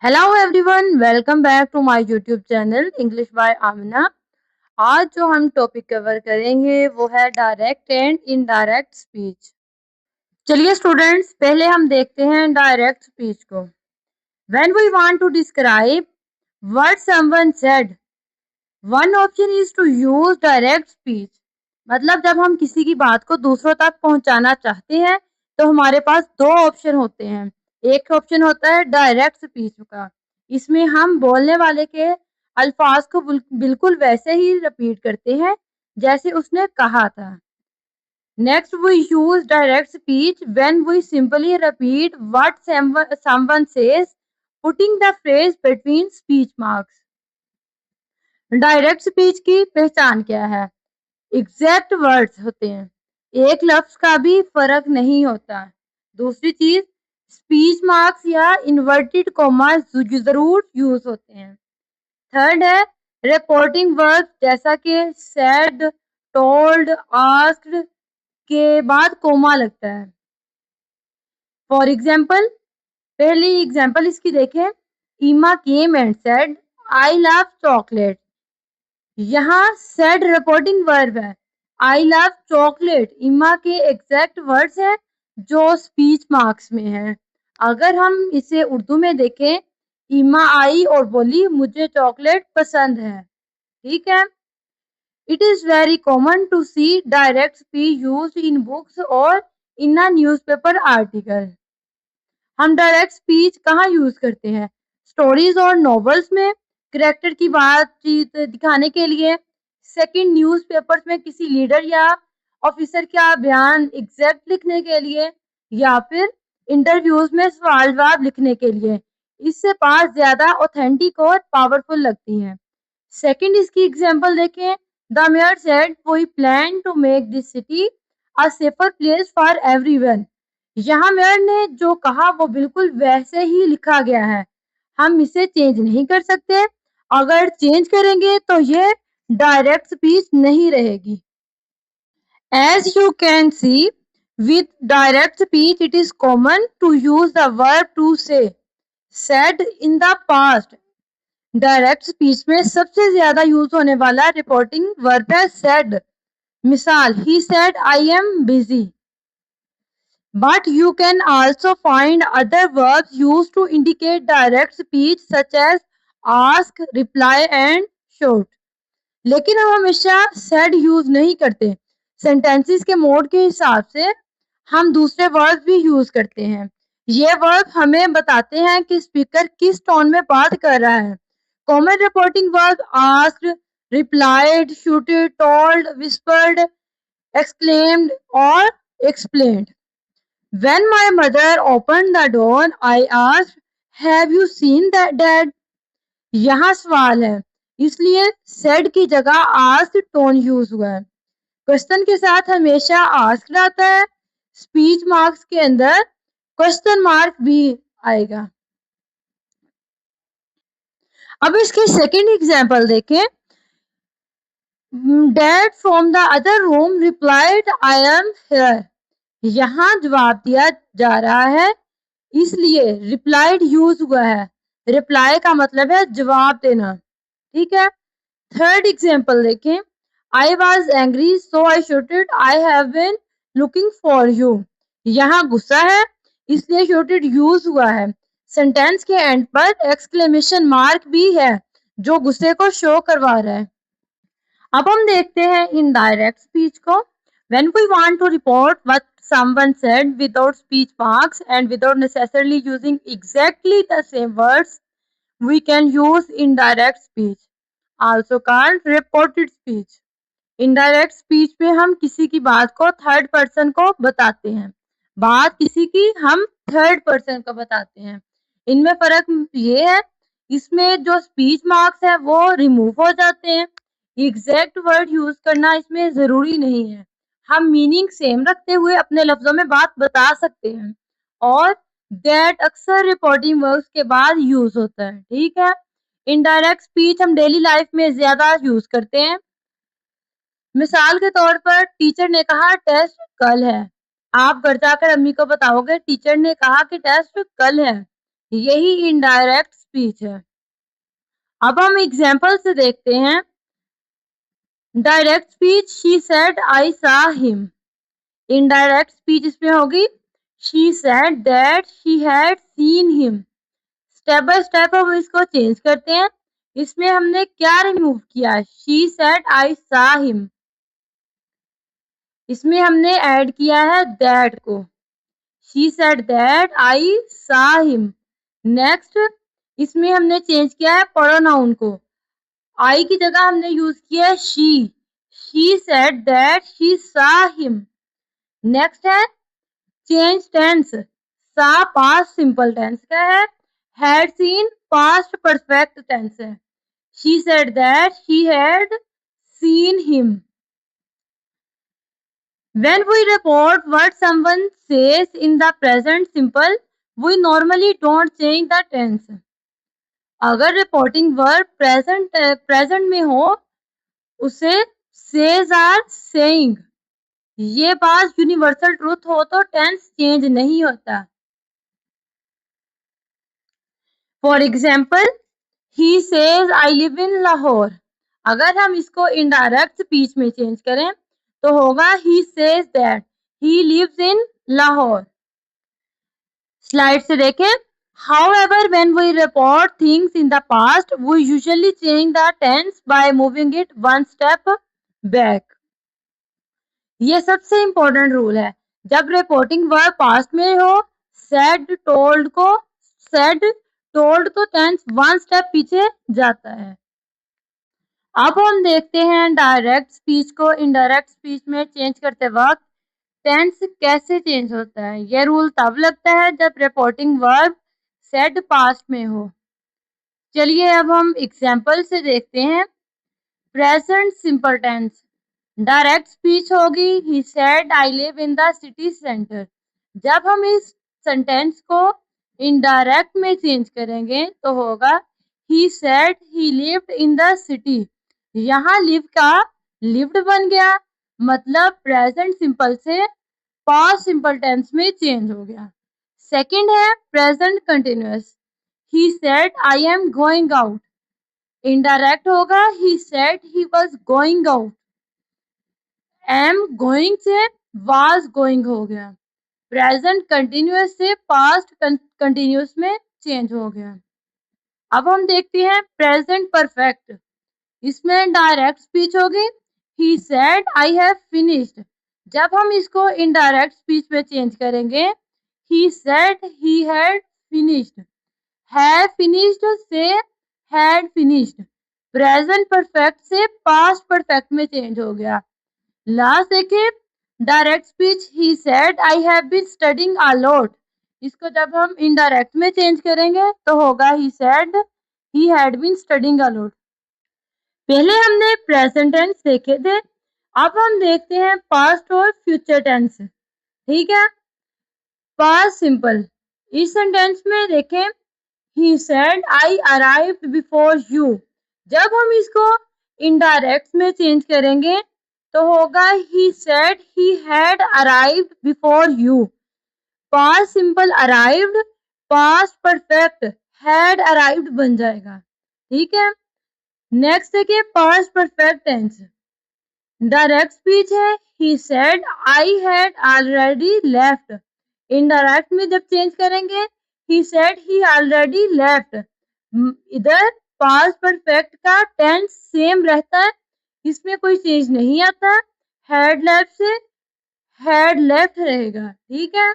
Hello everyone, welcome back to my YouTube channel English by Amina. आज जो हम topic cover करेंगे वो है डायरेक्ट एंड इनडायरेक्ट स्पीच। चलिए स्टूडेंट्स, पहले हम देखते हैं डायरेक्ट स्पीच को। When we want to describe what someone said, one option is to use direct speech. मतलब जब हम किसी की बात को दूसरों तक पहुंचाना चाहते हैं तो हमारे पास दो ऑप्शन होते हैं। एक ऑप्शन होता है डायरेक्ट स्पीच का, इसमें हम बोलने वाले के अल्फाज को बिल्कुल वैसे ही रिपीट करते हैं जैसे उसने कहा था। Next we use direct speech when we simply repeat what someone says, putting the phrase between speech marks. Direct speech की पहचान क्या है? एग्जैक्ट वर्ड्स होते हैं, एक लफ्ज का भी फर्क नहीं होता। दूसरी चीज, स्पीच मार्क्स या इन्वर्टेड कॉमा जरूर यूज होते हैं। थर्ड है रिपोर्टिंग वर्ब, जैसा कि सेड, टोल्ड, आस्क्ड के बाद कोमा लगता है। फॉर एग्जाम्पल, पहली एग्जाम्पल इसकी देखें। ईमा came and said I love chocolate. यहाँ सेड रिपोर्टिंग वर्ब है, आई लव चॉकलेट इमा के एग्जैक्ट वर्ड्स हैं जो स्पीच मार्क्स में हैं। अगर हम इसे उर्दू में देखें, इमा आई और बोली मुझे चॉकलेट पसंद है। ठीक है। It is very common to see direct speech used in books और इन अ न्यूज़पेपर आर्टिकल। हम डायरेक्ट स्पीच कहाँ यूज करते हैं? स्टोरीज और नॉवेल्स में करेक्टर की बातचीत दिखाने के लिए। सेकंड, न्यूज़पेपर्स में किसी लीडर या ऑफिसर का बयान एग्जैक्ट लिखने के लिए, या फिर इंटरव्यूज में सवाल जवाब लिखने के लिए। इससे पास ज्यादा ऑथेंटिक और पावरफुल लगती हैं। सेकंड, इसकी एग्जांपल देखें। The mayor said we plan to make this city a safer place for everyone. यहाँ मेयर ने जो कहा वो बिल्कुल वैसे ही लिखा गया है, हम इसे चेंज नहीं कर सकते। अगर चेंज करेंगे तो ये डायरेक्ट स्पीच नहीं रहेगी। As you can see, with direct speech it is common to use the verb to say, said in the past। Direct speech में सबसे ज्यादा यूज होने वाला रिपोर्टिंग वर्ब है said। मिसाल, he said I am busy। But you can also find other verbs used to indicate direct speech such as ask, reply and shout। लेकिन हम हमेशा said यूज नहीं करते। सेंटेंसेस के मोड के हिसाब से हम दूसरे वर्ड्स भी यूज करते हैं। ये वर्ब हमें बताते हैं कि स्पीकर किस टोन में बात कर रहा है। Common reporting verb asked, replied, shooted, told, whispered, exclaimed और explained. When my mother opened the door, I asked, "Have you seen that dad?" यहाँ सवाल है, इसलिए said की जगह asked टोन यूज हुआ है। क्वेश्चन के साथ हमेशा asked आता है। स्पीच मार्क्स के अंदर क्वेश्चन मार्क भी आएगा। अब इसके सेकंड एग्जांपल देखें। Dad from the other room replied, "I am here." यहाँ जवाब दिया जा रहा है, इसलिए रिप्लाइड यूज हुआ है। रिप्लाई का मतलब है जवाब देना। ठीक है। थर्ड एग्जांपल देखें। I was angry so I shouted I have been looking for you. यहाँ गुस्सा है, इसलिए शूटेड यूज हुआ है। सेंटेंस के एंड पर एक्सक्लेमेशन मार्क भी है जो गुस्से को शो करवा रहा है। अब हम देखते हैं इनडायरेक्ट स्पीच को। When we want to report what someone said without speech marks and without necessarily using exactly the same words, we can use indirect speech, also called reported speech। Indirect speech में हम किसी की बात को third person को बताते हैं। बात किसी की हम थर्ड पर्सन को बताते हैं। इनमें फर्क ये है, इसमें जो स्पीच मार्क्स है वो रिमूव हो जाते हैं। एग्जैक्ट वर्ड यूज करना इसमें जरूरी नहीं है, हम मीनिंग सेम रखते हुए अपने लफ्जों में बात बता सकते हैं। और दैट अक्सर रिपोर्टिंग वर्ड्स के बाद यूज होता है। ठीक है। इनडायरेक्ट स्पीच हम डेली लाइफ में ज्यादा यूज करते हैं। मिसाल के तौर पर टीचर ने कहा टेस्ट कल है। आप घर जाकर अम्मी को बताओगे टीचर ने कहा कि टेस्ट कल है। यही इनडायरेक्ट स्पीच है। अब हम एग्जाम्पल से देखते हैं। Direct speech, she said I सा हिम। इनडायरेक्ट स्पीच इसमें होगी, she said that she had seen him. Step by step हम इसको चेंज करते हैं। इसमें हमने क्या रिमूव किया, शी सेड आई सा हिम। इसमें हमने ऐड किया है दैट को, शी सेड दैट आई सा हिम। नेक्स्ट, इसमें हमने चेंज किया है प्रोनाउन को, आई की जगह हमने यूज किया है she said that she saw him. Next है change tense, saw past simple tense का है, had seen past perfect tense है। She said that she had seen him. When we report what someone says in the present simple, we normally don't change the tense. अगर reporting verb present में हो, उसे says are saying, ये बात universal truth हो तो tense change नहीं होता। For example, he says I live in Lahore। अगर हम इसको इनडायरेक्ट स्पीच में चेंज करें तो होगा he says that he lives in Lahore। Slide से देखें। However, when we report things in the past, we usually change the tense by moving it one step back। ये सबसे इंपॉर्टेंट रूल है। जब रिपोर्टिंग वर्ब पास्ट में हो, said told तो tens one step पीछे जाता है। अब हम देखते हैं डायरेक्ट स्पीच को इनडायरेक्ट स्पीच में चेंज करते वक्त टेंस कैसे चेंज होता है। यह रूल तब लगता है जब रिपोर्टिंग वर्ब सेड पास्ट में हो। चलिए अब हम एग्जाम्पल से देखते हैं। Present simple tense, direct speech होगी ही said I live in the city centre. जब हम इस सेंटेंस को इनडायरेक्ट में चेंज करेंगे तो होगा he said he lived in the city. यहाँ लिव का लिव्ड बन गया, मतलब प्रेजेंट सिंपल से पास्ट सिंपल टेंस में चेंज हो गया। सेकंड है present continuous, he said I am going out. Indirect होगा he said he was going out. Am going से वाज गोइंग हो गया, प्रेजेंट कंटिन्यूअस से पास्ट कंटिन्यूअस में चेंज हो गया। अब हम देखते हैं प्रेजेंट परफेक्ट। इसमें डायरेक्ट स्पीच होगी ही सेड आई हैव फिनिश्ड। जब हम इसको इनडायरेक्ट स्पीच में चेंज करेंगे he said he had finished. Have finished से हैड फिनिश्ड, प्रेजेंट परफेक्ट से पास्ट परफेक्ट में चेंज हो गया। लास्ट देखिए direct speech, he said I have been studying a lot. इसको जब हम इनडायरेक्ट में चेंज करेंगे तो होगा he said he had been studying a lot. पहले हमने प्रेजेंट टेंस देखे थे, अब हम देखते हैं पास्ट और फ्यूचर टेंस। ठीक है, पास्ट सिंपल। इस सेंटेंस में देखें he said I arrived before you. जब हम इसको इनडायरेक्ट में चेंज करेंगे तो होगा he said he had arrived before you. Past simple arrived, past perfect had arrived बन जाएगा। ठीक है, नेक्स्ट देखिए past perfect tense. Direct speech है he said I had already left. Indirect में जब चेंज करेंगे he said he already left. इधर पास्ट परफेक्ट का टेंस सेम रहता है, इसमें कोई चेंज नहीं आता, हैड लेफ्ट से हैड लेफ्ट रहेगा। ठीक है,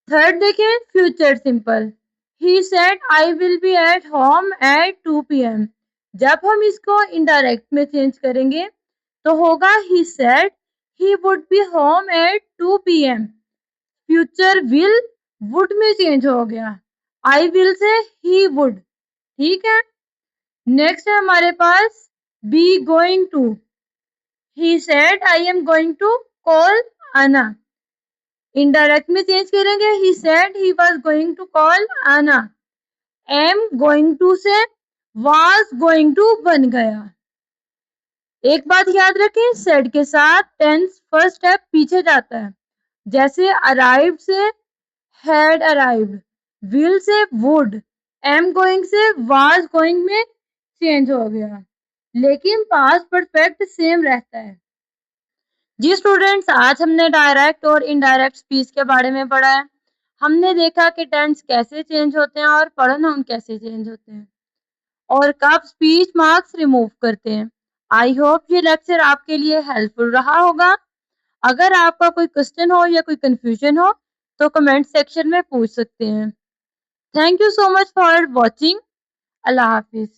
थर्ड देखें future simple, he said I will be at home at 2 PM। जब हम इसको इनडायरेक्ट में चेंज करेंगे तो होगा he said he would be home at 2 PM। Future will would में चेंज हो गया, I will say he would. ठीक है, नेक्स्ट है हमारे पास be going to. He said I am going to call Anna. Indirect में चेंज करेंगे he said he was going to call Anna. Am going to से वाज गोइंग टू बन गया। एक बात याद रखें, सेड के साथ टेंस फर्स्ट स्टेप पीछे जाता है, जैसे अराइव्ड से had arrived, will say would, M going से वाज गोइंग में चेंज हो गया, लेकिन पास्ट परफेक्ट सेम रहता है। जी स्टूडेंट्स, आज हमने डायरेक्ट और इनडायरेक्ट स्पीच के बारे में पढ़ा है। हमने देखा कि टेंस कैसे चेंज होते हैं और प्रोनाउन कैसे चेंज होते हैं और कब स्पीच मार्क्स रिमूव करते हैं। आई होप ये लेक्चर आपके लिए हेल्पफुल रहा होगा। अगर आपका कोई क्वेश्चन हो या कोई कंफ्यूजन हो तो कमेंट सेक्शन में पूछ सकते हैं। Thank you so much for watching. Allah Hafiz.